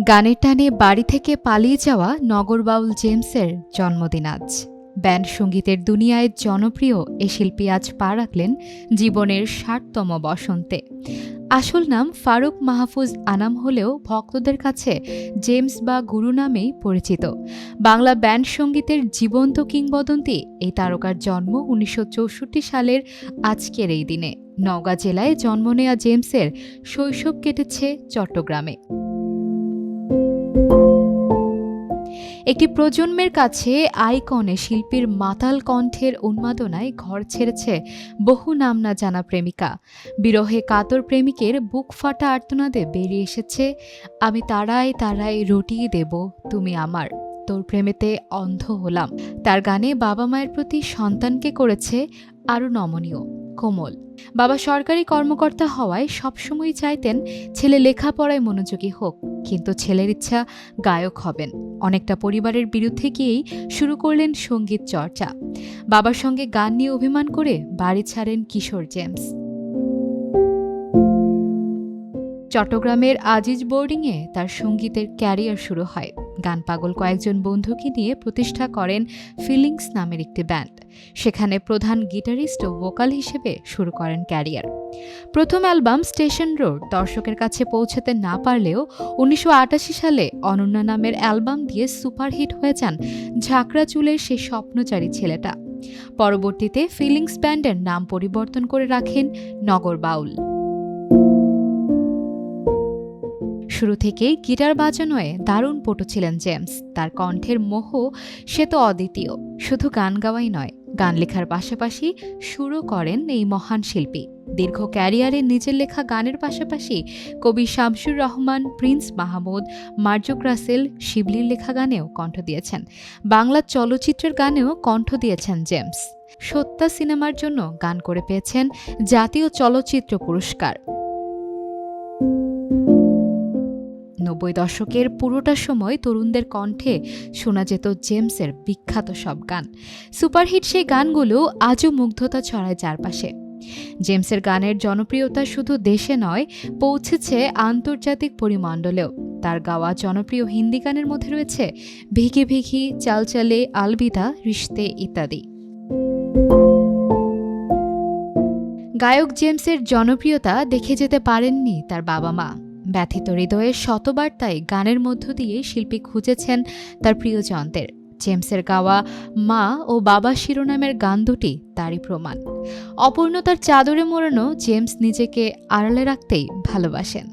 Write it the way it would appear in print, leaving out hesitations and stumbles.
গানের টানে বাড়ি থেকে পালিয়ে যাওয়া নগর বাউল জেমসের জন্মদিন আজ। ব্যান্ড সঙ্গীতের দুনিয়ায় জনপ্রিয় এ শিল্পী আজ পা রাখলেন জীবনের ৬০তম বসন্তে। আসল নাম ফারুক মাহফুজ আনাম হলেও ভক্তদের কাছে জেমস বা গুরু নামেই পরিচিত। বাংলা ব্যান্ড সঙ্গীতের জীবন্ত কিংবদন্তি এই তারকার জন্ম ১৯৬৪ সালের আজকের এই দিনে। নওগাঁ জেলায় জন্ম নেয়া জেমসের শৈশব কেটেছে চট্টগ্রামে। একটি প্রজন্মের কাছে আইকনে শিল্পীর মাতাল কণ্ঠের উন্মাদনায় ঘর ছেড়েছে বহু নাম না জানা প্রেমিকা। বিরহে কাতর প্রেমিকের বুক ফাটা আর্তনাদে বেরিয়ে এসেছে আমি তারায় তারায় রটিয়ে দেব তুমি আমার, তোর প্রেমেতে অন্ধ হলাম। তার গানে বাবা মায়ের প্রতি সন্তানকে করেছে আরও নমনীয়, কোমল। বাবা সরকারি কর্মকর্তা হওয়ায় সবসময় চাইতেন ছেলে লেখাপড়ায় মনোযোগী হোক, কিন্তু ছেলের ইচ্ছা গায়ক হবেন। অনেকটা পরিবারের বিরুদ্ধে গিয়েই শুরু করলেন সঙ্গীত চর্চা। বাবার সঙ্গে গান নিয়ে অভিমান করে বাড়ি ছাড়েন কিশোর জেমস। চট্টগ্রামের আজিজ বোর্ডিংয়ে তার সঙ্গীতের ক্যারিয়ার শুরু হয়। গান পাগল কয়েকজন বন্ধুকে নিয়ে প্রতিষ্ঠা করেন ফিলিংস নামের একটি ব্যান্ড। সেখানে প্রধান গিটারিস্ট ও ভোকাল হিসেবে শুরু করেন ক্যারিয়ার। প্রথম অ্যালবাম স্টেশন রোড দর্শকের কাছে পৌঁছাতে না পারলেও ১৯৮৮ সালে অনন্যা নামের অ্যালবাম দিয়ে সুপারহিট হয়ে যান ঝাঁকড়া চুলের সেই স্বপ্নচারী ছেলেটা। পরবর্তীতে ফিলিংস ব্যান্ডের নাম পরিবর্তন করে রাখেন নগর বাউল। শুরু থেকেই গিটার বাজানোয় দারুণ পটু ছিলেন জেমস। তার কণ্ঠের মোহ সে তো অদ্বিতীয়। শুধু গান গাওয়াই নয়, গান লেখার পাশাপাশি সুরও করেন এই মহান শিল্পী। দীর্ঘ ক্যারিয়ারে নিজের লেখা গানের পাশাপাশি কবি শামসুর রহমান, প্রিন্স মাহমুদ, মার্জুক রাসেল, শিবলির লেখা গানেও কণ্ঠ দিয়েছেন। বাংলা চলচ্চিত্রের গানেও কণ্ঠ দিয়েছেন জেমস। সত্যা সিনেমার জন্য গান করে পেয়েছেন জাতীয় চলচ্চিত্র পুরস্কার। ৯০ দশকের পুরোটা সময় তরুণদের কণ্ঠে শোনা যেত জেমসের বিখ্যাত সব গান। সুপারহিট সেই গানগুলো আজও মুগ্ধতা ছড়ায় চারপাশে। জেমসের গানের জনপ্রিয়তা শুধু দেশে নয়, পৌঁছেছে আন্তর্জাতিক পরিমণ্ডলেও। তার গাওয়া জনপ্রিয় হিন্দি গানের মধ্যে রয়েছে ভিগি ভিগি, চাল চালে, আলবিদা, রিশতে ইত্যাদি। গায়ক জেমসের জনপ্রিয়তা দেখে যেতে পারেননি তার বাবা মা। ব্যথিত হৃদয়ের শতবার্তায় গানের মধ্য দিয়ে শিল্পী খুঁজেছেন তার প্রিয়জনদের। জেমসের গাওয়া মা ও বাবা শিরোনামের গান দুটি তারই প্রমাণ। অপূর্ণতার চাদরে মোড়ানো জেমস নিজেকে আড়ালে রাখতেই ভালোবাসেন।